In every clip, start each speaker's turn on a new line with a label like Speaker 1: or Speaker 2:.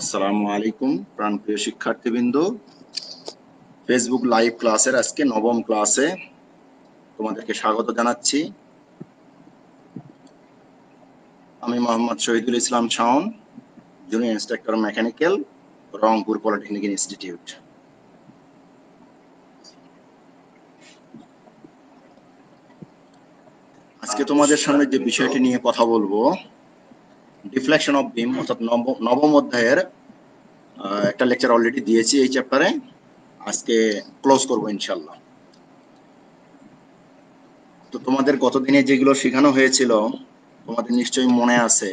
Speaker 1: আসসালামু আলাইকুম প্রাণপ্রিয় শিক্ষার্থীবৃন্দ। ফেসবুক লাইভ ক্লাসের আজকে নবম ক্লাসে তোমাদেরকে স্বাগত জানাচ্ছি। আমি Mohammad Shahidul Islam Shaon, junior instructor mechanical, Rangpur polytechnic institute. আজকে তোমাদের সামনে যে বিষয়টি নিয়ে কথা বলবো, ডিফ্লেকশন অফ বিম, অর্থাৎ নবম অধ্যায়ের একটা লেকচার অলরেডি দিয়েছি এই চ্যাপ্টারে। আজকে ক্লোজ করবো ইনশাল্লাহ। তো তোমাদের গতদিনে যেগুলো শেখানো হয়েছিল তোমাদের নিশ্চয়ই মনে আছে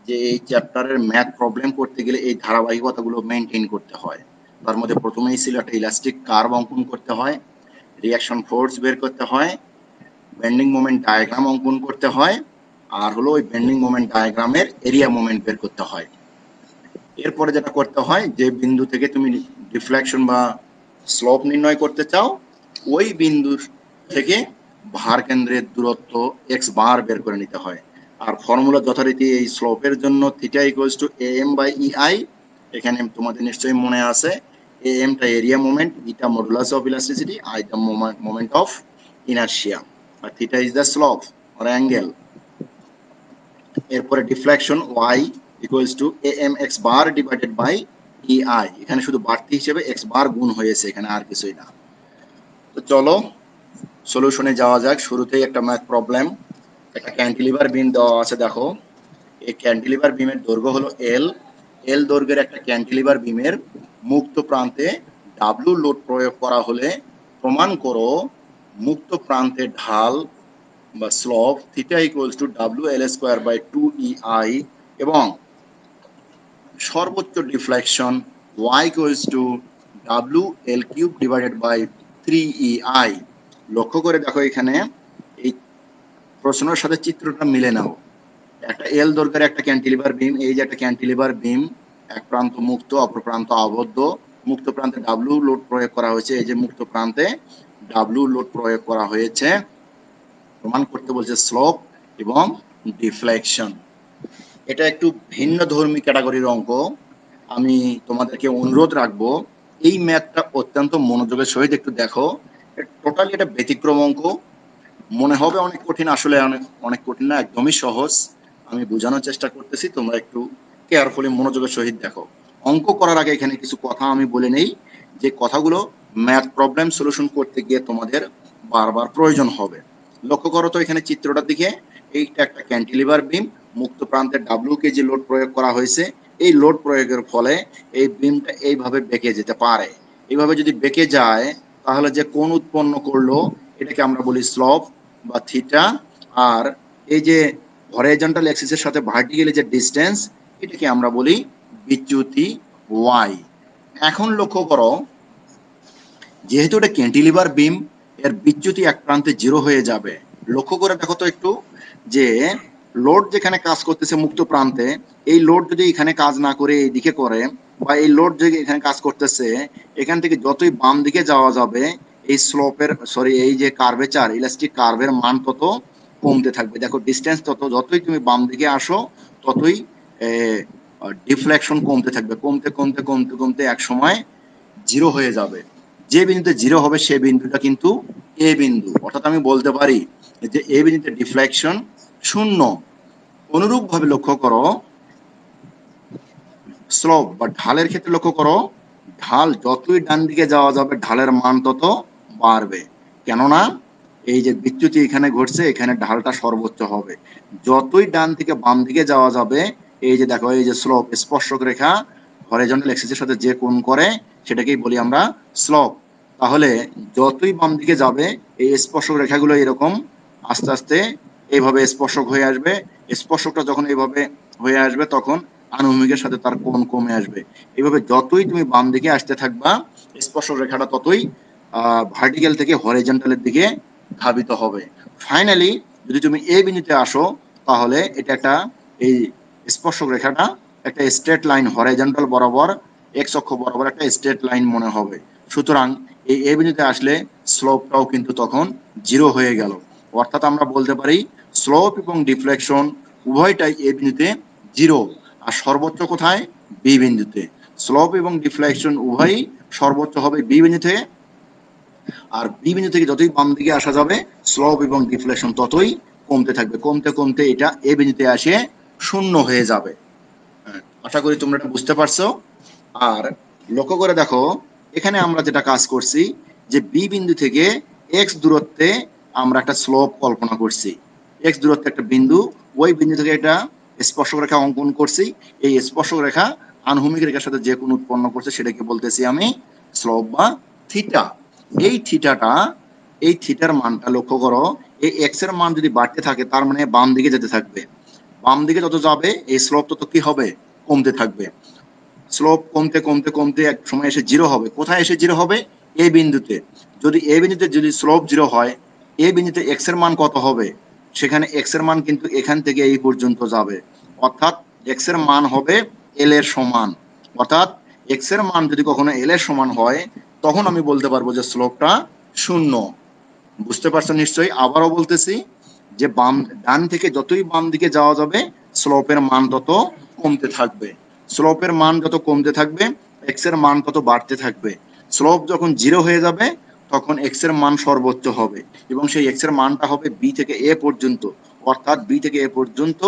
Speaker 1: যে এই চ্যাপ্টারের ম্যাথ প্রবলেম করতে গেলে এই ধারাবাহিকতাগুলো মেনটেন করতে হয়। তার মধ্যে প্রথমেই ছিল একটা ইলাস্টিক কার্ভ অঙ্কন করতে হয়, রিঅ্যাকশন ফোর্স বের করতে হয়, বেন্ডিং মোমেন্ট ডায়াগ্রাম অঙ্কন করতে হয়, আর হলো ওই বেন্ডিং মোমেন্ট ডায়াগ্রামের এরিয়া মোমেন্ট বের করতে হয়। এরপরে যেটা করতে হয়, যে বিন্দু থেকে তুমি ডিফ্লেকশন বা স্লোপ নির্ণয় করতে চাও ওই বিন্দু থেকে ভার কেন্দ্রের দূরত্ব এক্স বার বের করে নিতে হয়। আর ফর্মুলা যথারীতি এই স্লোপের জন্য theta equals to am by ei। এখানে তোমাদের নিশ্চয়ই মনে আছে am টা এরিয়া মোমেন্ট, ইটা modulus of elasticity, I the moment of inertia, আর theta is the slope or angle. এরপরে deflection y equals to am x bar divided by ei। এখানে শুধু বাড়তি হিসেবে x বার গুণ হয়েছে, এখানে আর কিছুই না। তো চলো সলিউশনে যাওয়া যাক। শুরুতেই একটা ম্যাথ প্রবলেম। একটা ক্যান্টিলিভার বিম দেওয়া আছে, দেখো এই ক্যান্টিলিভার বিমের দৈর্ঘ্য হলো এল দৈর্ঘ্যের একটা ক্যান্টিলিভার বিমের মুক্ত প্রান্তে ডাব্লিউ লোড প্রয়োগ করা হলে প্রমাণ করো মুক্ত প্রান্তে ঢাল বা স্লোপ থিটা ইকুয়ালস টু ডাব্লিউ এল স্কোয়ার বাই 2ei এবং সর্বোচ্চ ডিফ্লেকশন y ইকুয়ালস টু ডাব্লিউ l cube divided by 3ei। লক্ষ্য করে দেখো এখানে এই প্রশ্নের সাথে চিত্রটা মিলে নাও। একটা এল দৈর্ঘ্যের একটা ক্যান্টিলিভার বিম, এই যে একটা ক্যান্টিলিভার বিম, এক প্রান্ত মুক্ত অপর প্রান্ত আবদ্ধ। মুক্ত প্রান্তে ডাব্লিউ লোড প্রয়োগ করা হয়েছে, এই যে মুক্ত প্রান্তে ডাব্লিউ লোড প্রয়োগ করা হয়েছে। প্রমাণ করতে বলছে স্লোপ এবং ডিফ্লেকশন। এটা একটু ভিন্ন ধর্মী ক্যাটাগরির অঙ্ক। আমি তোমাদেরকে অনুরোধ রাখবো এই ম্যাথটা অত্যন্ত মনোযোগের সহিত একটু দেখো। টোটালি এটা ব্যতিক্রম অঙ্ক। মনে হবে অনেক কঠিন, আসলে অনেক কঠিন না, একদমই সহজ। আমি বোঝানোর চেষ্টা করতেছি, তোমরা একটু কেয়ারফুলি মনোযোগের সহিত দেখো। অঙ্ক করার আগে এখানে কিছু কথা আমি বলে নেই, যে কথাগুলো ম্যাথ প্রবলেম সলিউশন করতে গিয়ে তোমাদের বারবার প্রয়োজন হবে। লক্ষ্য করো তো এখানে চিত্রটার দিকে, এইটা একটা ক্যান্টিলিভার বিম, মুক্ত প্রান্তে ডাব্লিউ কেজি লোড প্রয়োগ করা হয়েছে। এই লোড প্রয়োগের ফলে এই বিমটা এইভাবে বেঁকে যেতে পারে। এইভাবে যদি বেঁকে যায় তাহলে যে কোণ উৎপন্ন করলো এটাকে আমরা বলি স্লোপ বা থিটা। আর এই যে হরাইজন্টাল অ্যাক্সিসের সাথে ভার্টিক্যালি যে ডিসটেন্স, এটাকে আমরা বলি বিচ্যুতি ওয়াই। এখন লক্ষ্য করো, যেহেতু এটা ক্যান্টিলিভার বিম, এর বিচ্যুতি এক প্রান্তে জিরো হয়ে যাবে। লক্ষ্য করে দেখো তো একটু, যে লোড যেখানে কাজ করতেছে মুক্ত প্রান্তে, এই লোড যদি এখানে কাজ না করে এইদিকে করে, বা এই লোড যদি এখানে কাজ করতেছে, এখান থেকে যতই বাম দিকে যাওয়া যাবে এই স্লোপের এই যে কার্ভেচার, ইলাস্টিক কার্ভের মান তত কমতে থাকবে। দেখো ডিসটেন্স যতই তুমি বাম দিকে আসো ততই ডিফ্লেকশন কমতে থাকবে, কমতে কমতে কমতে কমতে এক সময় জিরো হয়ে যাবে। যে বিন্দুতে জিরো হবে সে বিন্দুটা কিন্তু এ বিন্দু, অর্থাৎ আমি বলতে পারি যে এ বিন্দুতে ডিফ্লেকশন শূন্য। অনুরূপ ভাবে লক্ষ্য করো স্লোপ বা ঢালের ক্ষেত্রে, লক্ষ্য করো ঢাল যতই ডান দিকে যাওয়া যাবে ঢালের মান তত বাড়বে, কেননা এই যে বিচ্যুতি এখানে ঘটছে, এখানে ঢালটা সর্বোচ্চ হবে। যতই ডান থেকে বাম দিকে যাওয়া যাবে, এই যে দেখো এই যে স্লোপ, স্পর্শক রেখা হরাইজন্টাল অ্যাক্সিসের সাথে যে কোণ করে সেটাকেই বলি আমরা স্লোপ। তাহলে যতই বাম দিকে যাবে এই স্পর্শক রেখাগুলো এরকম আস্তে আস্তে এইভাবে স্পর্শক হয়ে আসবে। স্পর্শকটা যখন এইভাবে হয়ে আসবে তখন আনুভূমিকের সাথে তার কোণ কমে আসবে। এইভাবে যতই তুমি বাম দিকে আসতে থাকবা স্পর্শক রেখাটা ততই ভার্টিক্যাল থেকে হরাইজন্টালের দিকে ধাবিত হবে। ফাইনালি যদি তুমি এই বিন্দুতে আসো তাহলে এটা একটা, এই স্পর্শক রেখাটা একটা স্ট্রেট লাইন হরাইজন্টাল বরাবর এক্স অক্ষ বরাবর একটা স্ট্রেট লাইন মনে হবে। সুতরাং এই এ বিন্দুতে আসলে স্লোপটাও কিন্তু তখন জিরো হয়ে গেল। অর্থাৎ আমরা বলতে পারি স্লোপ এবং ডিফ্লেকশন উভয়টাই এ বিন্দুতে জিরো। আর সর্বোচ্চ কোথায়? বি বিন্দুতে। স্লোপ এবং ডিফ্লেকশন উভয়ই সর্বোচ্চ হবে বি বিন্দুতে, আর বি বিন্দু থেকে যতই বাম দিকে আসা যাবে স্লোপ এবং ডিফ্লেকশন ততই কমতে থাকবে, কমতে কমতে এটা এ বিন্দুতে আসে শূন্য হয়ে যাবে। আশা করি তোমরা এটা বুঝতে পারছো। আর লক্ষ্য করে দেখো এখানে আমরা যেটা কাজ করছি যে বি বিন্দু থেকে এক্স দূরত্বে আমরা একটা স্লোপ কল্পনা করছি, এক্স দূরত্বে একটা বিন্দু, ওই বিন্দু থেকে একটা স্পর্শক রেখা অঙ্কন করছি। এই স্পর্শক রেখা আনুভূমিক রেখার সাথে যে কোন উৎপন্ন করছে সেটাকে বলতেছি আমি স্লোপ বা থিটা। এই থিটার মানটা লক্ষ্য করো, এই এক্স এর মান যদি বাড়তে থাকে তার মানে বাম দিকে যেতে থাকবে, বাম দিকে যত যাবে এই স্লোপ তত কি হবে, কমতে থাকবে। স্লোপ কমতে কমতে কমতে এক সময় এসে জিরো হবে। কোথায় এসে জিরো হবে, এ বিন্দুতে। যদি এ বিন্দুতে যদি স্লোপ জিরো হয়, এ বিন্দুতে এক্স এর মান কত হবে, সেখানে এক্স এর মান কিন্তু এখান থেকে এই পর্যন্ত যাবে, অর্থাৎ এক্স এর মান হবে এল এর সমান। অর্থাৎ এক্স এর মান যদি কখনো এল এর সমান হয় তখন আমি বলতে পারবো যে স্লোপটা শূন্য। বুঝতে পারছো নিশ্চয়ই। আবারও বলতেছি যে ডান থেকে যতই বাম দিকে যাওয়া যাবে স্লোপের মান তত কমতে থাকবে, স্লোপের মান যত কমতে থাকবে এক্স এর মান তত বাড়তে থাকবে। স্লোপ যখন জিরো হয়ে যাবে তখন এক্স এর মান সর্বোচ্চ হবে এবং সেই এক্স এর মানটা হবে বি থেকে এ পর্যন্ত, অর্থাৎ বি থেকে এ পর্যন্ত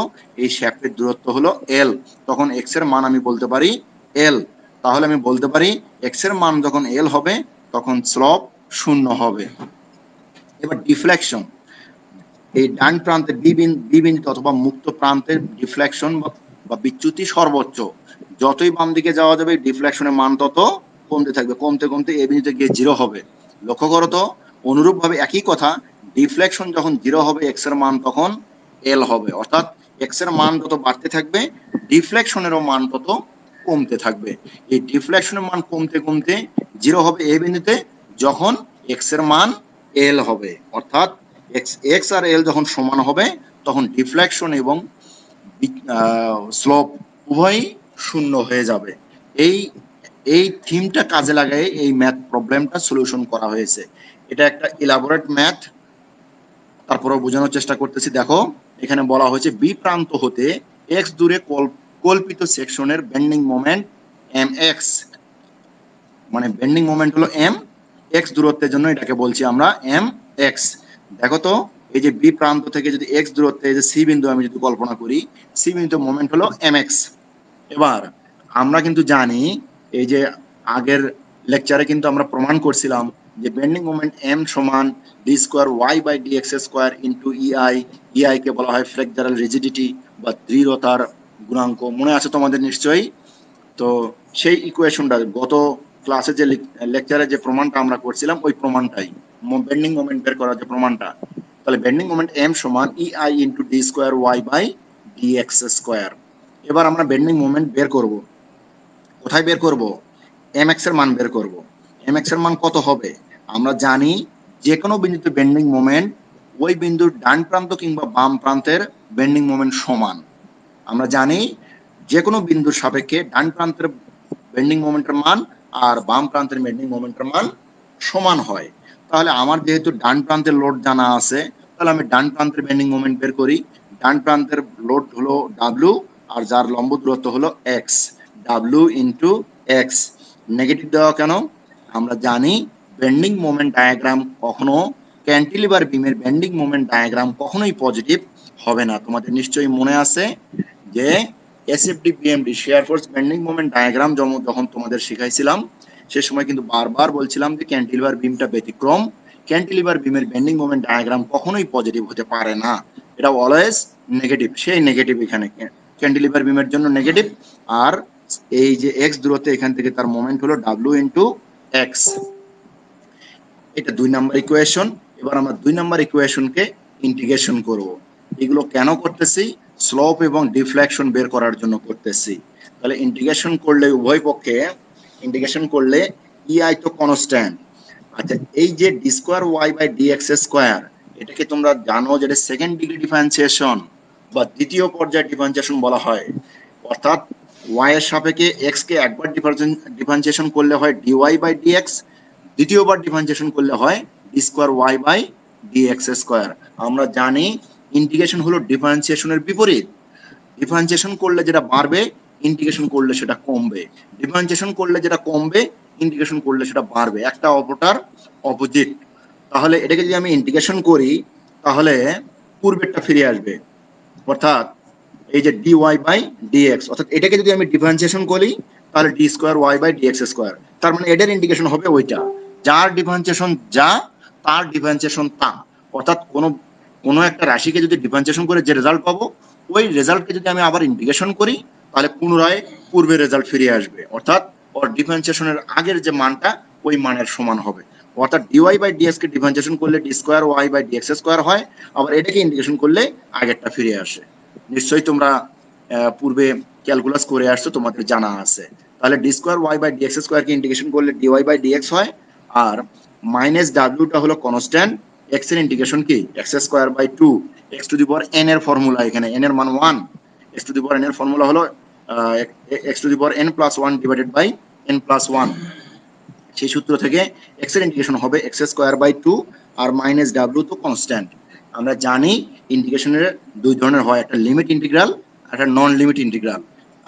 Speaker 1: এই শ্যাফটের দূরত্ব হলো এল। তখন এক্স এর মান আমি বলতে পারি এল। তাহলে আমি বলতে পারি এক্স এর মান যখন এল হবে তখন স্লোপ শূন্য হবে। এবার ডিফ্লেকশন, এই ডান প্রান্তে বি বিন্দু অথবা মুক্ত প্রান্তের ডিফ্লেকশন বা বিচ্যুতি সর্বোচ্চ, যতই বাম দিকে যাওয়া যাবে ডিফ্লেকশনের মান তত কমতে থাকবে, কমতে কমতে এ বিন্দুতে গিয়ে জিরো হবে। লক্ষ্য করো তো অনুরূপ ভাবে একই কথা, ডিফ্লেকশন যখন জিরো হবে এক্স এর মান তখন এল হবে, অর্থাৎ এক্স এর মান যত বাড়তে থাকবে ডিফ্লেকশনেরও মান তত কমতে থাকবে। এই ডিফ্লেকশনের মান কমতে কমতে জিরো হবে এ বিন্দুতে যখন এক্স এর মান এল হবে, অর্থাৎ এক্স আর এল যখন সমান হবে তখন ডিফ্লেকশন এবং স্লোপ উভয়ই শূন্য হয়ে যাবে। এই এই থিমটা কাজে লাগাই এই ম্যাথ প্রবলেমটা সলিউশন করা হয়েছে। এটা একটা ইলাবোরেট ম্যাথ, তারপরেও বোঝানোর চেষ্টা করতেছি। দেখো এখানে বলা হয়েছে বি প্রান্ত হতে এক্স দূরে কল্পিত সেকশনের বেন্ডিং মোমেন্ট এম এক্স, মানে বেন্ডিং মোমেন্ট হলো এম, এক্স দূরত্বের জন্য এটাকে বলছি আমরা এম এক্স। দেখো তো এই যে বি প্রান্ত থেকে যদি এক্স দূরত্বে এই যে সি বিন্দু আমি যদি কল্পনা করি, সি বিন্দু মোমেন্ট হলো এম এক্স। এবার আমরা কিন্তু জানি এই যে আগের লেকচারে কিন্তু আমরা প্রমাণ করছিলাম যে বেন্ডিং মোমেন্ট এম সমান d square y by d x square into EI. EI কে বলা হয় ফ্লেক্সারাল রিজিডিটি বা দৃঢ়তার গুণাঙ্ক, মনে আছে তোমাদের নিশ্চয়ই। তো সেই ইকুয়েশনটা গত ক্লাসে যে লেকচারে যে প্রমাণটা আমরা করছিলাম ওই প্রমাণটাই, বেন্ডিং মোমেন্ট বের করার যে প্রমাণটা। তাহলে বেন্ডিং মোমেন্ট এম সমান EI into d square y by d x square. এবার আমরা বেন্ডিং মোমেন্ট বের করব। কোথায় বের করব, এম এক্স এর মান বের করব। এম এক্স এর মান কত হবে, আমরা জানি যে কোনো বিন্দুতে বেন্ডিং মোমেন্ট ওই বিন্দুর ডান প্রান্ত কিংবা বাম প্রান্তের বেন্ডিং মোমেন্ট সমান। আমরা জানি যে কোনো বিন্দুর সাপেক্ষে ডান প্রান্তের বেন্ডিং মোমেন্টের মান আর বাম প্রান্তের বেন্ডিং মোমেন্টের মান সমান হয়। তাহলে আমার যেহেতু ডান প্রান্তের লোড জানা আছে তাহলে আমি ডান প্রান্তের বেন্ডিং মোমেন্ট বের করি। ডান প্রান্তের লোড হলো ডাব্লিউ আর যার লম্ব দূরত্ব হলো x, W into x. Negative দেওয়া কেন, আমরা জানি বেন্ডিং মোমেন্ট ডায়াগ্রাম কখনো ক্যান্টিলিভার বিমের বেন্ডিং মোমেন্ট ডায়াগ্রাম কখনোই পজিটিভ হবে না। তোমাদের নিশ্চয়ই মনে আছে যে SFD BMD share force bending moment diagram যখন তোমাদের শিখাইছিলাম সে সময় কিন্তু বারবার বলছিলাম যে ক্যান্টিলিভার বিমটা ব্যতিক্রম, ক্যান্টিলিভার বিমের বেন্ডিং মোমেন্ট ডায়াগ্রাম কখনোই পজিটিভ হতে পারে না, এটা অলওয়েজ নেগেটিভ। সেই নেগেটিভ এখানে ক্যান্টিলিভার বিমের জন্য নেগেটিভ, আর এই যে এক্স দূরত্বে এখান থেকে তার মোমেন্ট হলো ডাব্লিউ ইন্টু এক্স। এটা 2 নাম্বার ইকুয়েশন। এবার আমরা 2 নাম্বার ইকুয়েশনকে ইন্টিগ্রেশন করব। এগুলো কেন করতেছি, স্লোপ এবং ডিফ্লেকশন বের করার জন্য করতেছি। তাহলে ইন্টিগ্রেশন করলে উভয় পক্ষে ইন্টিগ্রেশন করলে ইআই তো কনস্ট্যান্ট। আচ্ছা এই যে d square y by d x square, এটাকে তোমরা জানো যেটা সেকেন্ড ডিগ্রি ডিফারেন্সিয়েশন বা দ্বিতীয় পর্যায়ের ডিফারেন্সিয়েশন বলা হয়। অর্থাৎ ওয়াই এর সাপেক্ষে এক্স কে একবার ডিফারেন্সিয়েশন করলে হয় ডিওয়াই বাই ডিএক্স, দ্বিতীয়বার ডিফারেন্সিয়েশন করলে হয় d square y by d x square. আমরা জানি ইন্টিগ্রেশন হলো ডিফারেন্সিয়েশনের বিপরীত। ডিফারেন্সিয়েশন করলে যেটা বাড়বে ইন্টিগ্রেশন করলে সেটা কমবে, ডিফারেন্সিয়েশন করলে যেটা কমবে ইন্টিগ্রেশন করলে সেটা বাড়বে, একটা অপরটার অপোজিট। তাহলে এটাকে যদি আমি ইন্টিগ্রেশন করি তাহলে পূর্বেরটা ফিরে আসবে, অর্থাৎ এই যে dy বাই dx, অর্থাৎ এটাকে যদি আমি ডিফারেন্সিয়েশন করি তাহলে d square y by dx square, তার মানে এটার ইন্টিগ্রেশন হবে ওইটা, যার ডিফারেন্সিয়েশন যা তার ডিফারেন্সিয়েশন তা, অর্থাৎ কোনো একটা রাশিকে যদি ডিফারেন্সিয়েশন করে যে রেজাল্ট পাবো ওই রেজাল্টকে যদি আমি আবার ইন্টিগ্রেশন করি তাহলে পুনরায় পূর্বের রেজাল্ট ফিরে আসবে, অর্থাৎ ওর ডিফারেন্সিয়েশনের আগের যে মানটা ওই মানের সমান হবে। অর্থাৎ dy বাই dx কে ডিফারেন্সিয়েশন করলে d square y by dx square হয়, আবার এটাকে ইন্টিগ্রেশন করলে আগেরটা ফিরে আসে। নিশ্চয়ই তোমরা পূর্বে ক্যালকুলাস করে আসছো, তোমাদের জানা আছে। তাহলে d square y by dx square কে ইন্টিগ্রেশন করলে dy বাই dx হয়, আর মাইনাস w টা হলো কনস্ট্যান্ট, x এর ইন্টিগ্রেশন কি x square by 2, x to the power n এর ফর্মুলা, এখানে n এর মান 1, x to the power n এর ফর্মুলা হলো x to the power n plus 1 divided by n plus 1, সেই সূত্র থেকে x এর ইন্টিগ্রেশন হবে x স্কয়ার বাই 2 আর মাইনাস w তো কনস্ট্যান্ট। আমরা জানি ইন্টিগ্রেশনের দুই ধরনের হয়, একটা লিমিট ইন্টিগ্রাল আর একটা নন লিমিট ইন্টিগ্রাল।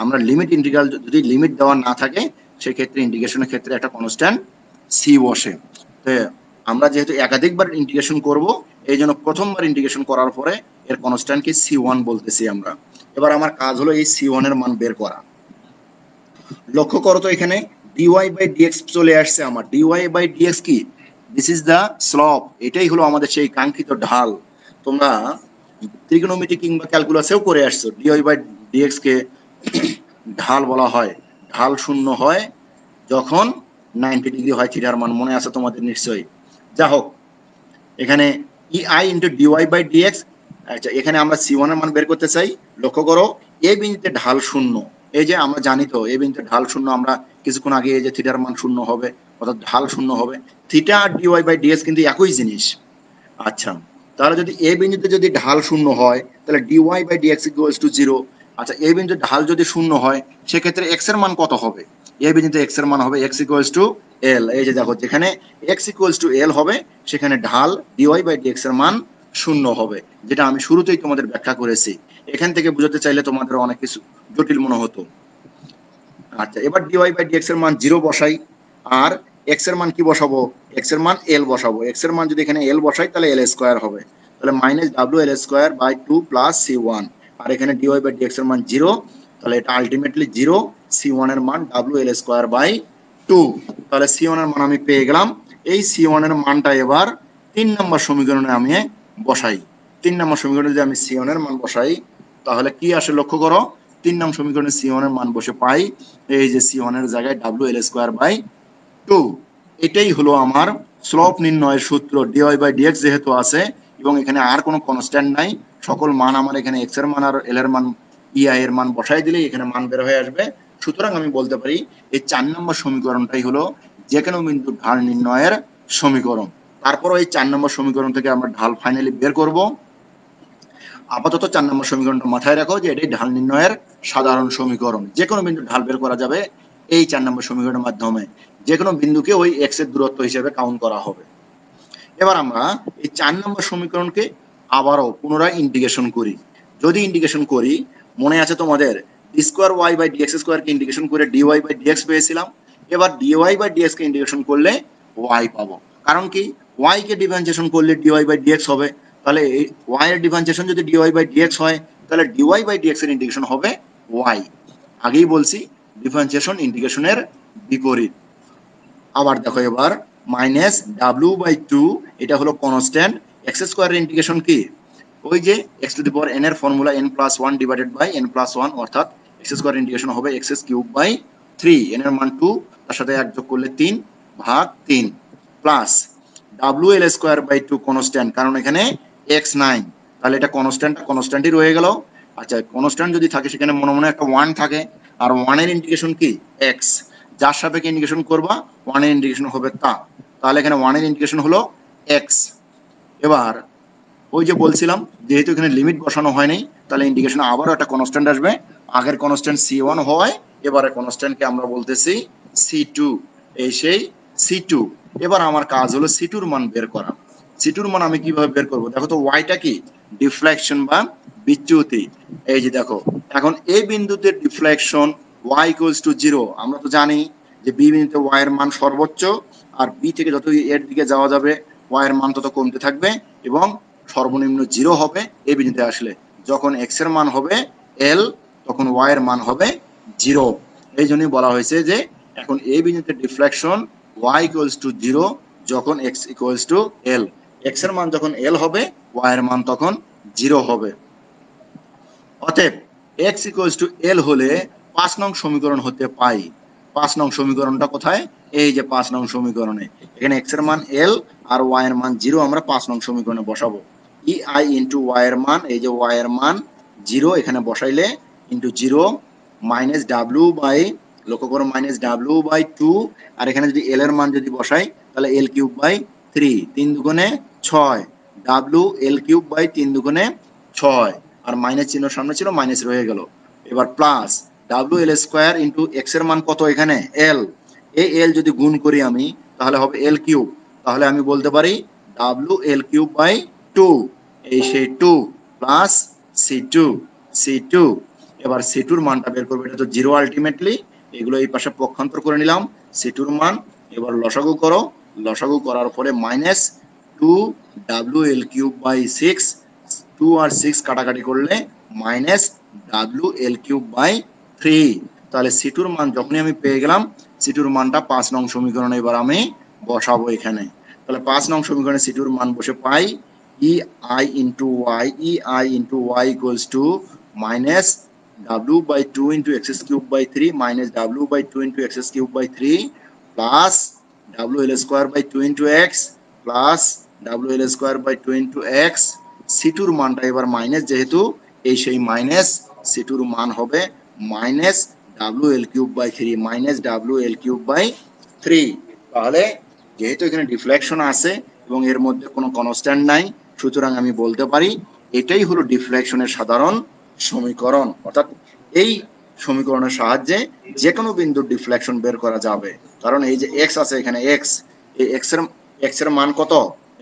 Speaker 1: আমরা লিমিট ইন্টিগ্রাল যদি লিমিট দেওয়া না থাকে সেক্ষেত্রে ইন্টিগ্রেশনের ক্ষেত্রে একটা কনস্ট্যান্ট c বসে। তো আমরা যেহেতু একাধিকবার ইন্টিগ্রেশন করব এই জন্য প্রথমবার ইন্টিগ্রেশন করার পরে এর কনস্ট্যান্টকে c1 বলতেছি আমরা। এবার আমার কাজ হলো এই c1 এর মান বের করা। লক্ষ্য করো তো এখানে dy বাই dx চলে আসছে আমার, dy বাই dx কি, দিস ইজ দ্য স্লপ, এটাই হলো আমাদের সেই কাঙ্ক্ষিত ঢাল। তোমরা ত্রিকোণমিতি কিংবা ক্যালকুলাসেও করে আসছো, dy বাই dx কে ঢাল বলা হয়, ঢাল শূন্য হয় যখন 90 ডিগ্রি হয় থিটার মান, মনে আছে তোমাদের নিশ্চয়ই। যা হোক, এখানে ei into dy by dx, আচ্ছা এখানে আমরা c1 এর মান বের করতে চাই। লক্ষ্য করো এ বিন্দুতে ঢাল শূন্য, এই যে আমরা জানি তো এ বিন্দুতে ঢাল শূন্য, আমরা কিছুক্ষণ আগে এই যে থিটার মান শূন্য হবে অর্থাৎ ঢাল শূন্য হবে, থিটা আর dy বাই dx কিন্তু একই জিনিস। আচ্ছা তাহলে যদি এ বিন্দুতে যদি ঢাল শূন্য হয় তাহলে dy by dx equals to 0। আচ্ছা এই বিন্দুতে ঢাল যদি শূন্য হয় সেক্ষেত্রে x এর মান কত হবে, এই বিন্দুতে x এর মান হবে x ইকুয়ালস টু l। এই যে দেখো যেখানে x ইকুয়ালস টু l হবে সেখানে ঢাল dy বাই dx এর মান শূন্য হবে, যেটা আমি শুরুতেই তোমাদের ব্যাখ্যা করেছি। এখান থেকে বুঝতে চাইলে তোমাদের অনেক কিছু জটিল মনে হতো। আচ্ছা এবার dy বাই dx এর মান 0 বসাই, আর x এর মান কি বসাবো, x এর মান l বসাবো। x এর মান যদি এখানে l বসাই তাহলে l স্কয়ার হবে, তাহলে minus wl square by 2 plus c1, আর এখানে dy বাই dx এর মান 0, তাহলে এটা আলটিমেটলি 0, c1 এর মান wl স্কয়ার বাই 2। তাহলে c1 এর মান আমি পেয়ে গেলাম। এই c1 এর মানটা এবার 3 নম্বর সমীকরণে আমি বসাই। 3 নম্বর সমীকরণে যদি আমি c1 এর মান বসাই তাহলে কি আসে লক্ষ্য করো, 3 নম্বর সমীকরণে c1 এর মান বসে পাই এই যে c1 এর জায়গায় wl স্কয়ার বাই 2। এটাই হলো আমার স্লোপ নির্ণয়ের সূত্র, dy বাই dx যেহেতু আছে এবং এখানে আর কোনো কনস্ট্যান্ট নাই, সকল মান আমার এখানে x এর মান আর l এর মান ei এর মান বসাই দিলেই এখানে মান বের হয়ে আসবে। সুতরাং আমি বলতে পারি এই 4 নম্বর সমীকরণটাই হলো যে কোনো বিন্দুর ঢাল নির্ণয়ের সমীকরণ। তারপর এই 4 নম্বর সমীকরণ থেকে আমরা ঢাল ফাইনালি বের করব। আপাতত 4 নম্বর সমীকরণটা মাথায় রাখো যে এটাই ঢাল নির্ণয়ের সাধারণ সমীকরণ, যে কোনো বিন্দুর ঢাল বের করা যাবে এই 4 নম্বর সমীকরণের মাধ্যমে, যে কোনো বিন্দুকে ওই x এর দূরত্ব হিসেবে কাউন্ট করা হবে। এবার আমরা এই 4 নম্বর সমীকরণকে আবারও পুনরায় ইন্টিগ্রেশন করি। যদি ইন্টিগ্রেশন করি, মনে আছে তোমাদের d square y by dx square কে ইন্টিগ্রেশন করে dy বাই dx পেয়েছিলাম, এবার dy বাই dx কে ইন্টিগ্রেশন করলে y পাবো। কারণ কি, y কে ডিফারেন্সিয়েশন করলে dy বাই dx হবে, তাহলে এই y এর ডিফারেন্সিয়েশন যদি dy বাই dx হয় তাহলে dy বাই dx এর ইন্টিগ্রেশন হবে y। আগেই বলছি ডিফারেন্সিয়েশন ইন্টিগ্রেশনের বিপরীত। আবার দেখো এবার মাইনাস w বাই 2, এটা হলো কনস্ট্যান্ট, x স্কয়ারের ইন্টিগ্রেশন কি, ওই যে x to the power n এর formula n plus 1 divided by n plus 1, অর্থাৎ x স্কয়ার ইন্টিগ্রেশন হবে x কিউব বাই 3, n এর মান 2, তার সাথে 1 যোগ করলে 3 ভাগ 3 plus wl square by 2 constant, কারণ এখানে x নাই, তাহলে এটা কনস্ট্যান্টই রয়ে গেল। আচ্ছা কনস্ট্যান্ট যদি থাকে সেখানে মনে মনে একটা 1 থাকে, আর 1 এর ইন্টিগ্রেশন কি x, যার সাপেক্ষে ইন্টিগ্রেশন করবা 1 এর ইন্টিগ্রেশন হবে তা, তাহলে এখানে 1 এর ইন্টিগ্রেশন হলো x। এবার ওই যে বলছিলাম যেহেতু এখানে লিমিট বসানো হয়নি তাহলে ইন্টিগ্রেশনে আবারও একটা কনস্ট্যান্ট আসবে, আগের কনস্ট্যান্ট c1 হয় এবারে কনস্ট্যান্টকে আমরা বলতেছি c2, এই সেই c2। এবার আমার কাজ হলো c2 এর মান বের করা। c2 এর মান আমি কিভাবে বের করব, দেখো তো y টা কি ডিফ্লেকশন বা বিচ্যুতি, এই যে দেখো এখন এই বিন্দুতে ডিফ্লেকশন y ইকুয়ালস টু 0, আমরা তো জানি যে বি বিন্দুতে y এর মান সর্বোচ্চ, আর বি থেকে যত এর দিকে যাওয়া যাবে y এর মান তত কমতে থাকবে এবং সর্বনিম্ন 0 হবে এই বিন্দুতে আসলে। যখন x এর মান হবে l তখন y এর মান হবে 0। এই জন্যই বলা হয়েছে যে এখন এই বিন্দুতে ডিফ্লেকশন y ইকুয়ালস টু 0 যখন x equals to l। x এর মান যখন l হবে y এর মান তখন 0 হবে। অতএব x ইকুয়ালস টু l হলে 5 নং সমীকরণ হতে পাই। 5 নং সমীকরণটা কোথায়? এই যে 5 নং সমীকরণে এখানে x এর মান l আর y এর মান 0 আমরা 5 নং সমীকরণে বসাবো। ei ইনটু y এর মান, এই যে y এর মান 0 এখানে বসাইলে ইনটু 0 মাইনাস w বাই, লক্ষ্য করো মাইনাস w বাই 2, আর এখানে যদি l এর মান যদি বসাই তাহলে l কিউব বাই 3, 3 দুগুণে 6, w l কিউব বাই 3 দুগুণে 6, আর মাইনাস চিহ্ন সামনে ছিল মাইনাস রয়ে গেল। এবার প্লাস ডাব্লিউ এল স্কোয়ার ইন্টু এক্স এর মান কত এখানে এল, এই এল যদি গুণ করি আমি তাহলে হবে এল কিউব, তাহলে আমি বলতে পারি ডাব্লিউ এল কিউব বাই 2, এই সেই 2 প্লাস C2, এবার C2 মানটা বের করবো, এটা তো 0 আলটিমেটলি, এগুলো এই পাশে পক্ষান্তর করে নিলাম C2 মান। এবার লসাগু করো, লসাগু করার পরে মাইনাস 2 ডাব্লিউ এল কিউব বাই 6, 2 আর 6 কাটাকাটি করলে মাইনাস ডাব্লিউ এল কিউব বাই 3। তাহলে সিটুর মান যখনই আমি পেয়ে গেলাম, সিটুর মানটা 5 নং সমীকরণে এবার আমি বসাবো এখানে। তাহলে 5 নং সমীকরণে সিটুর মান বসে পাই E I into y equals to minus W by 2 into x cube by 3 minus W by 2 into x cube by 3 plus W L square by 2 into x plus W L square by 2 into x. সিটুর মানটা এবার minus, যেহেতু এই সেই minus, সিটুর মান হবে minus ডাব্লিউ এল কিউব বাই 3, মাইনাস ডাব্লিউ এল কিউব বাই 3। তাহলে যেহেতু এখানে ডিফ্লেকশন আছে এবং এর মধ্যে কোনো কনস্ট্যান্ট নাই, সুতরাং আমি বলতে পারি এটাই হলো ডিফ্লেকশনের সাধারণ সমীকরণ। অর্থাৎ এই সমীকরণের সাহায্যে যে কোনো বিন্দুর ডিফ্লেকশন বের করা যাবে, কারণ এই যে এক্স আছে এখানে এক্স, এই এক্স এর মান কত,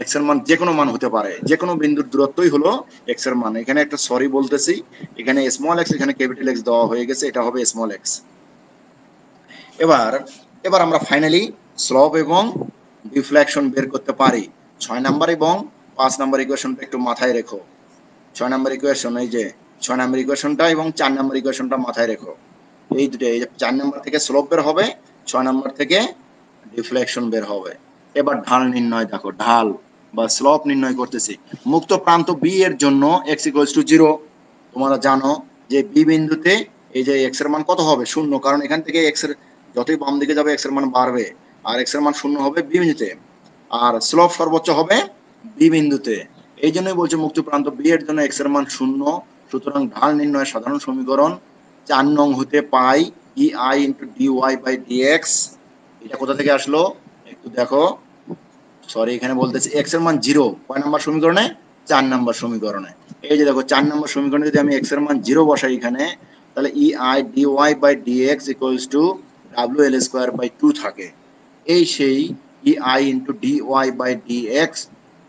Speaker 1: এক্স এর মান যে কোনো মান হতে পারে, যে কোনো বিন্দুর দূরত্বই হলো এক্স এর মান। এখানে একটা সরি বলতেছি, এখানে স্মল এক্স এখানে ক্যাপিটাল এক্স দেওয়া হয়ে গেছে, এটা হবে স্মল এক্স। এবার আমরা ফাইনালি স্লোপ এবং ডিফ্লেকশন বের করতে পারি। 6 নাম্বার এবং 5 নাম্বার ইকুয়েশনটা একটু মাথায় রেখো। 6 নাম্বার ইকুয়েশন, এই যে 6 নাম্বার ইকুয়েশনটা এবং 4 নাম্বার ইকুয়েশনটা মাথায় রেখো। এই দুটো, এই যে 4 নাম্বার থেকে স্লোপ বের হবে, 6 নাম্বার থেকে ডিফ্লেকশন বের হবে। এবার ঢাল নির্ণয়, দেখো ঢাল বা স্লোপ নির্ণয় করতেছি। মুক্ত প্রান্ত বি এর জন্য x ইকুয়ালস টু 0, তোমরা জানো যে বি বিন্দুতে এই যে x এর মান কত হবে 0, কারণ এখান থেকে x এর যতই বাম দিকে যাবে x এর মান বাড়বে, আর x এর মান 0 হবে বি বিন্দুতে, আর স্লোপ সর্বোচ্চ হবে বি বিন্দুতে। এই জন্যই বলছে মুক্ত প্রান্ত বি এর জন্য x এর মান 0, সুতরাং ঢাল নির্ণয়ের সাধারণ সমীকরণ 4 নং হতে পাই E I into d y by d x. এটা কোথা থেকে আসলো একটু দেখো, সরি এখানে বলতেছি x এর মান 0 কয় নাম্বার সমীকরণে, 4 নাম্বার সমীকরণে। এই যে দেখো 4 নাম্বার সমীকরণে যদি আমি x এর মান 0 বসাই এখানে, তাহলে e i d y by d x equals to ডাব্লিউ এল স্কোয়ার বাই 2 থাকে। এই সেই e I into d y by d x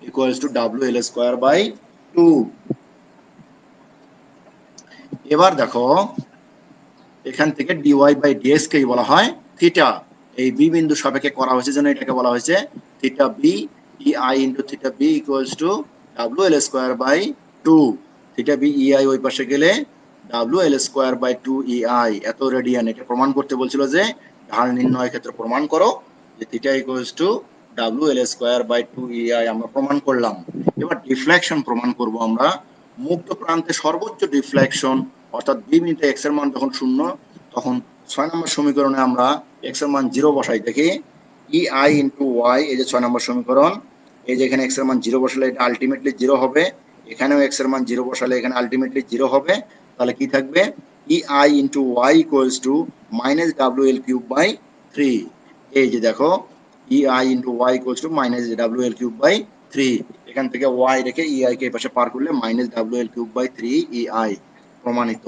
Speaker 1: equals to ডাব্লিউ এল স্কোয়ার বাই 2। এবার দেখো এখান থেকে d y by d x কেই বলা হয় থিটা, এই বি বিন্দু সাপেক্ষে করা হয়েছে জন্য এটাকে বলা হয়েছে theta b. E I into theta b equals to ডাব্লিউ এল square by 2। Theta b e i ওই পাশে গেলে ডাব্লিউ এল স্কোয়ার বাই 2 ই আই, এত রেডিয়ান। এটা প্রমাণ করতে বলছিল যে ঢাল নির্ণয়ের ক্ষেত্রে প্রমাণ করো যে থিটা ইকুয়ালস টু ডাব্লিউ এল স্কোয়ার বাই 2 ই আই, আমরা প্রমাণ করলাম। এবার ডিফ্লেকশন প্রমাণ করব আমরা। মুক্ত প্রান্তে সর্বোচ্চ ডিফ্লেকশন, অর্থাৎ বি বিন্দুতে এক্স এর মান যখন 0, তখন 6 নম্বর সমীকরণে আমরা এক্স এর মান 0 বসাই, দেখি ই আই ইন্টু ওয়াই, এই যে 6 নম্বর সমীকরণ, এই যে এখানে এক্স এর মান 0 বসালে এটা আলটিমেটলি 0 হবে, এখানেও এক্স এর মান 0 বসালে এখানে আলটিমেটলি 0 হবে। তাহলে কি থাকবে e I into y equals to minus ডাব্লিউ এল কিউব বাই 3। এই যে দেখো e I into y equals to minus ডাব্লিউ এল কিউব বাই 3, এখান থেকে ওয়াই রেখে ই আই কে পাশে পার করলে মাইনাস ডাব্লিউ l cube by 3 e i, প্রমাণিত।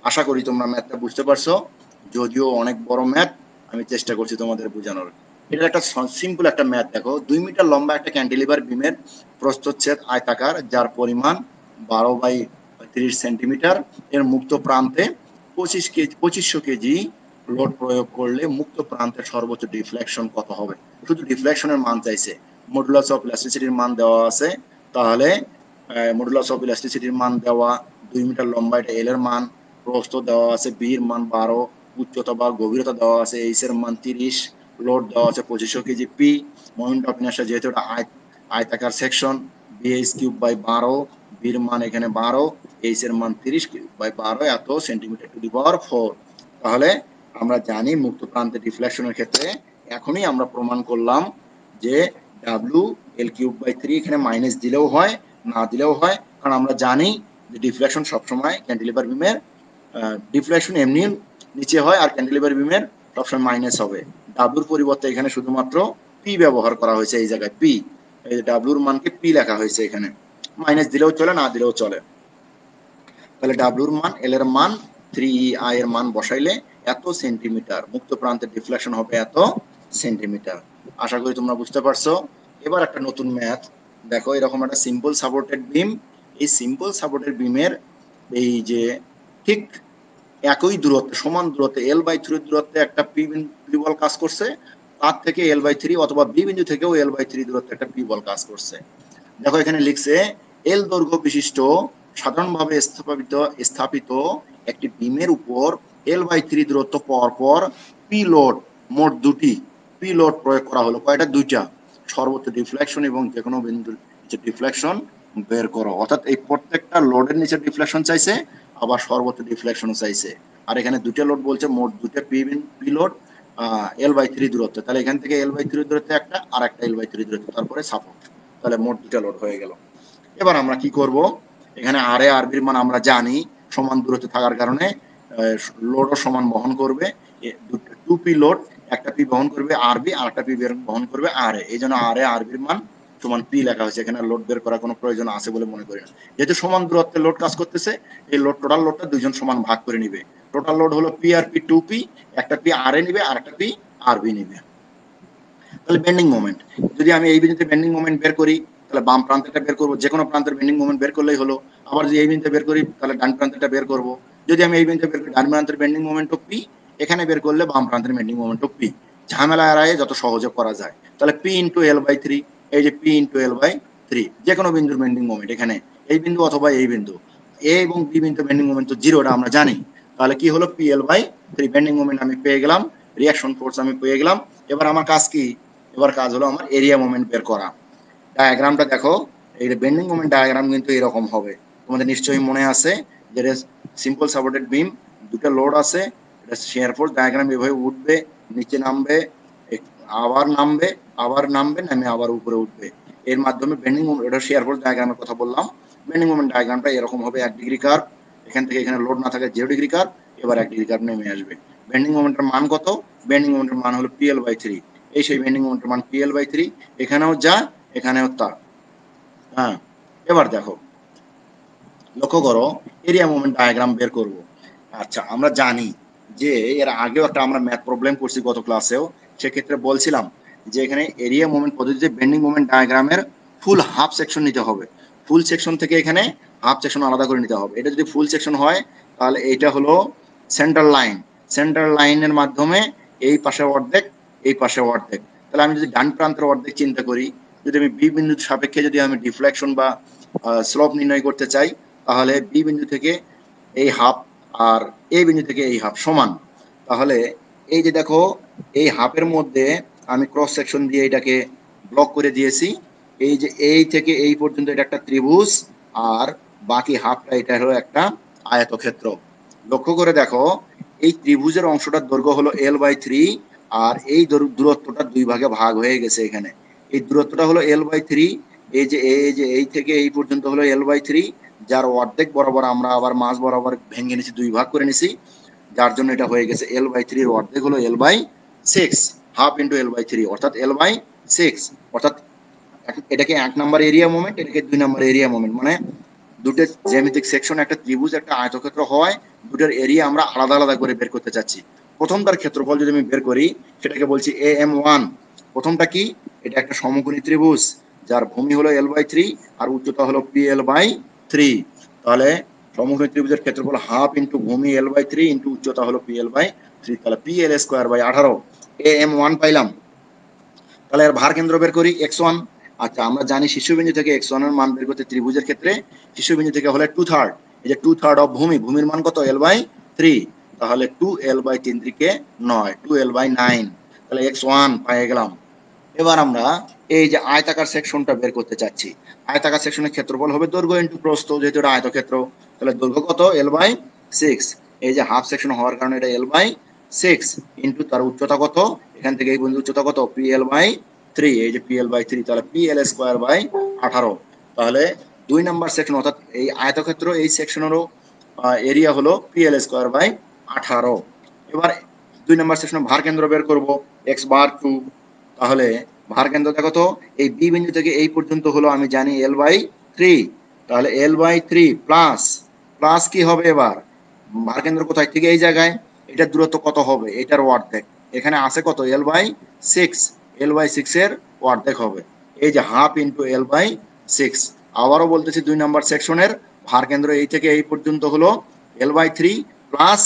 Speaker 1: আশা করি তোমরা ম্যাথটা বুঝতে পারছো, যদিও অনেক বড় ম্যাথ, আমি চেষ্টা করছি তোমাদের বোঝানোর। এটা একটা সিম্পল একটা ম্যাথ, দেখো 2 মিটার লম্বা একটা ক্যান্টিলিভার বিমের প্রস্থচ্ছেদ আয়তাকার, যার পরিমাণ 12 বাই 30 সেন্টিমিটার, এর মুক্ত প্রান্তে 2500 কেজি লোড প্রয়োগ করলে মুক্ত প্রান্তের সর্বোচ্চ ডিফ্লেকশন কত হবে? শুধু ডিফ্লেকশনের মান চাইছে, মডুলাস অফ ইলাস্টিসিটির মান দেওয়া আছে। তাহলে মডুলাস অফ ইলাস্টিসিটির মান দেওয়া, 2 মিটার লম্বা এটা এল এর মান, প্রস্থ দেওয়া আছে বি এর মান 12, উচ্চতা বা গভীরতা দেওয়া আছে এইচ এর মান 30, লোড দেওয়া আছে 2500 kg p, moment of inertia যেহেতু এটা আয়তাকার সেকশন, বিএইচ কিউব বাই 12, বি এর মান এখানে 12, এইচ এর মান 30 কিউব বাই 12 এত সেন্টিমিটার টু দি পাওয়ার 4। তাহলে আমরা জানি মুক্ত প্রান্তে ডিফ্লেকশনের ক্ষেত্রে এখনই আমরা প্রমাণ করলাম যে ডাব্লিউ এল কিউব বাই 3 এখানে মাইনাস দিলেও হয় না দিলেও হয়, কারণ আমরা জানি যে ডিফ্লেকশন সবসময় ক্যান্টিলিভার বিমের ডিফ্লেকশন এমনি নিচে হয় আর ক্যান্টিলিভার বিমের সবসময় মাইনাস হবে। ডাব্লুর পরিবর্তে এখানে শুধুমাত্র পি ব্যবহার করা হয়েছে, এই জায়গায় পি, এই ডাব্লুর মানকে পি লেখা হয়েছে, এখানে মাইনাস দিলেও চলে না দিলেও চলে। তাহলে ডাব্লুর মান এল এর মান 3EI এর মান বসাইলে এত সেন্টিমিটার, মুক্ত প্রান্তের ডিফ্লেকশন হবে এত সেন্টিমিটার। আশা করি তোমরা বুঝতে পারছো। এবার একটা নতুন ম্যাথ দেখো, এরকম একটা সিম্পল সাপোর্টেড বিম, এই সিম্পল সাপোর্টেড বিমের এই যে ঠিক একই দূরত্বে সমান দূরত্বে L/3 দূরত্বে একটা পি বল কাজ করছে, তার থেকে L/3 অথবা বি বিন্দু থেকেও L/3 দূরত্বে একটা পি বল কাজ করছে। দেখো এখানে লিখছে এল দৈর্ঘ্য বিশিষ্ট সাধারণভাবে স্থাপিত একটি বিমের উপর L/3 দূরত্ব পর পি লোড, মোট দুটি পি লোড প্রয়োগ করা হলো। কয়টা? দুইটা। সর্বোচ্চ ডিফ্লেকশন এবং যে কোনো বিন্দুর নিচে ডিফ্লেকশন বের করো। অর্থাৎ এই প্রত্যেকটা লোডের নিচে ডিফ্লেকশন চাইছে, আবার সর্বোচ্চ ডিফ্লেকশনও চাইছে। আর এখানে দুটো লোড বলছে, মোট দুটো পি লোড L/3 দূরত্ব। তাহলে এখান থেকে L/3 দূরত্বে একটা আর একটা L/3 দূরত্ব, তারপরে সাপোর্ট। তাহলে মোট দুটো লোড হয়ে গেল। এবার আমরা কি করব, এখানে আর এ আর বির মান আমরা জানি, সমান দূরত্বে থাকার কারণে লোডও সমান বহন করবে। টু পি লোড, একটা পি বহন করবে আর বি, আর একটা পি বহন করবে আর এ। এই জন্য আর এ আর বির মান সমান পি লেখা হয়েছে। এখানে লোড বের করার কোনো প্রয়োজন আছে বলে মনে করি না। যেহেতু সমান দূরত্বে লোড কাজ করতেছে, এই লোড টোটাল লোডটা দুইজন সমান ভাগ করে নিবে। টোটাল লোড হলো পি আর পি, 2P, একটা পি আর এ নিবে আর একটা পি আর বি নিবে। তাহলে বেন্ডিং মোমেন্ট, যদি আমি এই বিন্দুতে বেন্ডিং মোমেন্ট বের করি, তাহলে বাম প্রান্তেরটা বের করব, যে কোনো প্রান্তের বেন্ডিং মোমেন্ট বের করলেই হলো। আবার যদি এই বিন্দুতে বের করি, তাহলে ডান প্রান্তেরটা বের করব। যদি আমি এই বিন্দুতে বের করি ডান প্রান্তের বেন্ডিং মোমেন্ট অফ পি, এখানে বের করলে বাম প্রান্তের বেন্ডিং মোমেন্ট অফ পি, ঝামেলা এড়ায় যত সহজে করা যায়। তাহলে পি ইন্টু L/3, এই যে পি ইন্টু L/3, যে কোনো বিন্দুর বেন্ডিং মোমেন্ট, এখানে এই বিন্দু অথবা এই বিন্দু, এ এবং বি বিন্দু বেন্ডিং মোমেন্ট তো জিরো, এটা আমরা জানি। তাহলে কি হলো, পি L/3 বেন্ডিং মোমেন্ট আমি পেয়ে গেলাম, রিঅ্যাকশন ফোর্স আমি পেয়ে গেলাম। এবার আমার কাজ কি? এবার কাজ হলো আমার এরিয়া মোমেন্ট বের করা। ডায়াগ্রামটা দেখো, এই বেন্ডিং মোমেন্ট ডায়াগ্রাম কিন্তু এরকম হবে। তোমাদের নিশ্চয়ই মনে আছে যে সিম্পল সাপোর্টেড বিম, দুটো লোড আছে, এটা শিয়ার ফোর্স ডায়াগ্রাম এভাবে উঠবে, নিচে নামবে, আবার নামবে, আবার নামবে, নামে আবার উপরে উঠবে। এর মাধ্যমে বেন্ডিং মোমেন্ট, এটা শিয়ার ফোর্স ডায়াগ্রামের কথা বললাম। বেন্ডিং মোমেন্ট ডায়াগ্রামটা এরকম হবে, 1 ডিগ্রি কার্ভ, এখান থেকে এখানে লোড না থাকে 0 ডিগ্রি কার্ভ, এবার 1 ডিগ্রি কার্ভ নেমে আসবে। বেন্ডিং মোমেন্টের মান কত? বেন্ডিং মোমেন্টের মান হলো PL/3। এই সেই বেন্ডিং মোমেন্টের মান PL/3, এখানেও যা এখানেও তা। হ্যাঁ, এবার দেখো, লক্ষ্য করো, এরিয়া মোমেন্ট ডায়াগ্রাম বের করব। আচ্ছা, আমরা জানি যে এর আগেও একটা আমরা ম্যাথ প্রবলেম করছি গত ক্লাসেও, সেক্ষেত্রে বলছিলাম যে এখানে এরিয়া মোমেন্ট পদ্ধতিতে বেন্ডিং মোমেন্ট ডায়াগ্রামের ফুল হাফ সেকশন নিতে হবে। ফুল সেকশন থেকে এখানে হাফ সেকশন আলাদা করে নিতে হবে। এটা যদি ফুল সেকশন হয়, তাহলে এটা হলো সেন্টার লাইন, সেন্টার লাইনের মাধ্যমে এই পাশে অর্ধেক, এই পাশে অর্ধেক। তাহলে আমি যদি ডান প্রান্তের অর্ধেক চিন্তা করি, যদি আমি বি বিন্দুর সাপেক্ষে যদি আমি ডিফ্লেকশন বা স্লোপ নির্ণয় করতে চাই, তাহলে বি বিন্দু থেকে এই হাফ আর এই বিন্দু থেকে এই হাফ সমান। তাহলে এই যে দেখো, এই হাফের মধ্যে আমি ক্রস সেকশন দিয়ে এটাকে ব্লক করে দিয়েছি। এই যে এই থেকে এই পর্যন্ত এটা একটা ত্রিভুজ, আর বাকি হাফটা এটা হলো একটা আয়তক্ষেত্র। লক্ষ্য করে দেখো, এই ত্রিভুজের অংশটার দৈর্ঘ্য হলো L/3, আর এই দূরত্বটা দুই ভাগে ভাগ হয়ে গেছে। এখানে এই দূরত্বটা হলো L/3, এই যে এই থেকে এই পর্যন্ত হলো L/3, যার অর্ধেক বরাবর আমরা আবার মাঝ বরাবর ভেঙে নিছি, দুই ভাগ করে নিছি, যার জন্য এটা হয়ে গেছে L/3 এর অর্ধেক হলো L/6, হাফ ইন্টু L/3 অর্থাৎ L/6। অর্থাৎ এটাকে 1 নাম্বার এরিয়া মোমেন্ট, এটাকে 2 নাম্বার এরিয়া মোমেন্ট, মানে দুটো জ্যামিতিক সেকশন, একটা ত্রিভুজ একটা আয়তক্ষেত্র হয়, দুটোর এরিয়া আমরা আলাদা আলাদা করে বের করতে চাচ্ছি। প্রথমটার ক্ষেত্রফল যদি আমি বের করি, সেটাকে বলছি AM1। প্রথমটা কি? এটা একটা সমকোণী ত্রিভুজ, যার ভূমি হলো L/3 আর উচ্চতা হলো PL/3। তাহলে সমকোণী ত্রিভুজের ক্ষেত্রফল হাফ ইন্টু ভূমি L/3 ইন্টু উচ্চতা হলো PL/3, তাহলে PL²/18 AM1 পাইলাম। তাহলে এর ভার কেন্দ্র বের করি x1। আচ্ছা, আমরা জানি শীর্ষবিন্দু থেকে x1 এর মান বের করতে ত্রিভুজের ক্ষেত্রে শীর্ষবিন্দু থেকে হলে 2/3, এই যে 2/3 অফ ভূমির মান কত L/3, তাহলে 2L/3 কে 9, 2L/9, তাহলে x1 পেয়ে গেলাম। এবার আমরা এই যে আয়তাকার সেকশনটা বের করতে চাচ্ছি। আয়তাকার সেকশনের ক্ষেত্রফল হবে দৈর্ঘ্য ইনটু প্রস্থ, যেহেতু এটা আয়তক্ষেত্র, তাহলে দৈর্ঘ্য কত L/6, এই যে হাফ সেকশন হওয়ার কারণে এটা L/6 ইনটু তার উচ্চতা কত, এখান থেকে এই পর্যন্ত উচ্চতা কত PL/3, এই যে PL/3, তাহলে PL²/18। তাহলে 2 নাম্বার সেকশন অর্থাৎ এই আয়তক্ষেত্র এই সেকশনেরও এরিয়া হলো PL²/18। এবার 2 নাম্বার সেকশনে ভার কেন্দ্র বের করব x/2। তাহলে ভার কেন্দ্র দেখো তো, এই বি বিন্দু থেকে এই পর্যন্ত হলো আমি জানি L/3, তাহলে L/3 প্লাস কি হবে এবার ভার কেন্দ্র কোথায় থেকে এই জায়গায়, এটার দূরত্ব কত হবে, এটার অর্ধেক, এখানে আছে কত L/6, L/6 এর অর্ধেক হবে, এই যে হাফ ইন্টু L/6। আবারও বলতেছি 2 নাম্বার সেকশনের ভার কেন্দ্র এই থেকে এই পর্যন্ত হলো L/3 প্লাস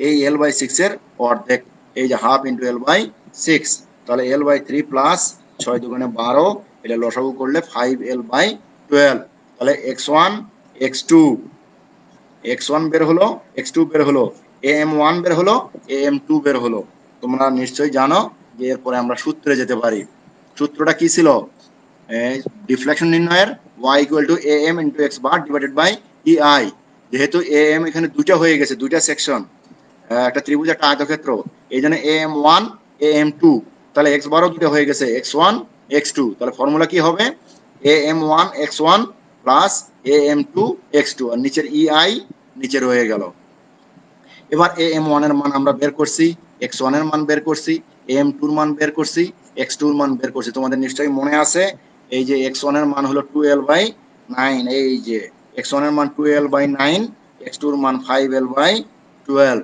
Speaker 1: এই L/6 এর অর্ধেক, এই যে হাফ ইন্টু L/6, তাহলে L/3 প্লাস 6 দুগুণে 12, এটা লসাগু করলে 5L/12, তাহলে x1 x1 বের হলো, x2 বের হলো, AM1 বের হলো, AM2 বের হলো। তোমরা নিশ্চয়ই জানো যে এরপরে আমরা সূত্রে যেতে পারি। সূত্রটা কি ছিল, ডিফ্লেকশন নির্ণয়ের y = am × x bar divided by EI। যেহেতু am এখানে দুইটা হয়ে গেছে, দুইটা সেকশন, একটা ত্রিভুজ একটা আয়তক্ষেত্র, এই জন্য AM1 AM2, তাহলে x বারও দুটো হয়ে গেছে x1 x2, তাহলে ফর্মুলা কি হবে AM1 x1 plus AM2 x2, আর নিচের EI নিচে রয়ে গেল। এবার AM1 এর মান আমরা বের করছি, x1 এর মান বের করছি, AM2 এর মান বের করছি, x2 এর মান বের করছি। তোমাদের নিশ্চয়ই মনে আছে, এই যে x1 এর মান হলো 2L/9, এই যে x1 এর মান 2L/9, x2 এর মান 5L/12,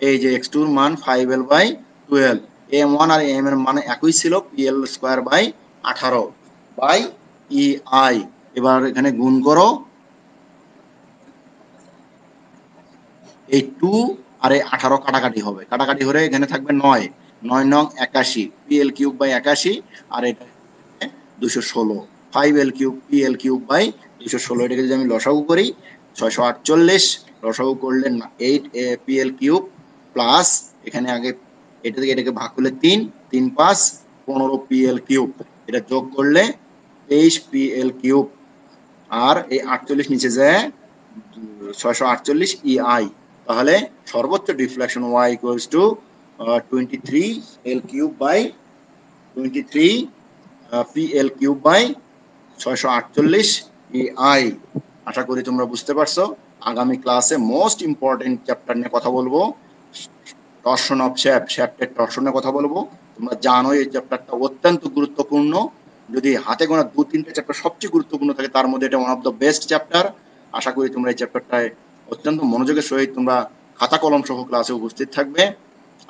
Speaker 1: এই যে x2 এর মান 5L/12। AM1 আর AM এর মান একই ছিল, PL²/18 বাই EI। এবার এখানে গুণ করো, এই 2 আর এই 18 কাটাকাটি হবে, কাটাকাটি হলে এখানে থাকবে 9, 9 নং 81, PL³/81, আর এটা 216, 5L³ PL³/216। এটাকে যদি আমি লসাগু করি 648, লসাগু করলে 8 PL³ প্লাস এখানে আগে এটা থেকে এটাকে ভাগ করলে 3, 3 5 15 PL³, এটা যোগ করলে 23 PL³, আর এই 48 নিচে যায় 648 EI। তাহলে সর্বোচ্চ ডিফ্লেকশন y = 23 PL³/648 EI। আশা করি তোমরা বুঝতে পারছো। আগামী ক্লাসে মোস্ট ইম্পর্টেন্ট চ্যাপ্টার নিয়ে কথা বলবো, টর্শন অফ শ্যাফটের টর্শনের কথা বলবো। তোমরা জানো এই চ্যাপ্টারটা অত্যন্ত গুরুত্বপূর্ণ, যদি হাতে গোনা 2-3টে চ্যাপ্টার সবচেয়ে গুরুত্বপূর্ণ থাকে তার মধ্যে এটা one of the best chapter. আশা করি তোমরা এই চ্যাপ্টারটায় অত্যন্ত মনোযোগের সহিত তোমরা খাতা কলম সহ ক্লাসে উপস্থিত থাকবে।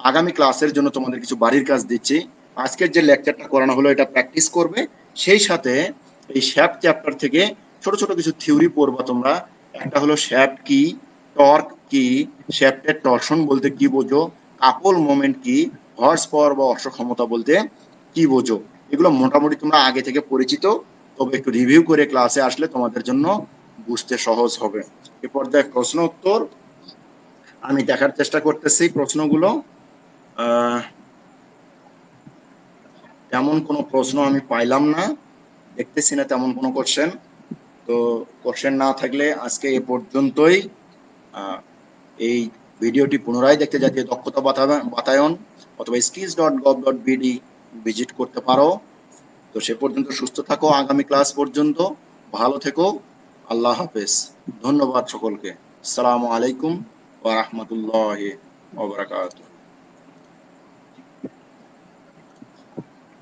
Speaker 1: আগামী ক্লাসের জন্য তোমাদের কিছু বাড়ির কাজ দিচ্ছি। আজকের যে লেকচারটা করানো হলো এটা প্র্যাকটিস করবে, সেই সাথে এই শ্যাফট চ্যাপ্টার থেকে ছোট ছোট কিছু থিওরি পড়বা তোমরা। একটা হলো শ্যাফট কি, টর্ক কি, শ্যাফটের টর্শন বলতে কি বোঝো, কাপল মোমেন্ট কি, হর্স পাওয়ার বা অশ্ব ক্ষমতা বলতে কি বোঝো, এগুলো মোটামুটি তোমরা আগে থেকে পরিচিত, তবে একটু রিভিউ করে ক্লাসে আসলে তোমাদের জন্য বুঝতে সহজ হবে। এ পর্যায়ে প্রশ্ন উত্তর আমি দেখার চেষ্টা করতেছি। প্রশ্নগুলো তেমন কোনো প্রশ্ন আমি পাইলাম না, দেখতেছি না তেমন কোনো কোশ্চেন। তো কোশ্চেন না থাকলে আজকে এ পর্যন্তই। এই ভিডিওটি পুনরায় দেখতে জাতীয় দক্ষতা বাতায়ন অথবা skills.gov.bd ভিজিট করতে পারো। তো সে পর্যন্ত সুস্থ থাকো, আগামী ক্লাস পর্যন্ত ভালো থেকো। আল্লাহ হাফেজ। ধন্যবাদ সকলকে। আসসালামু আলাইকুম ওয়া রাহমাতুল্লাহি ওয়া বারাকাতুহু।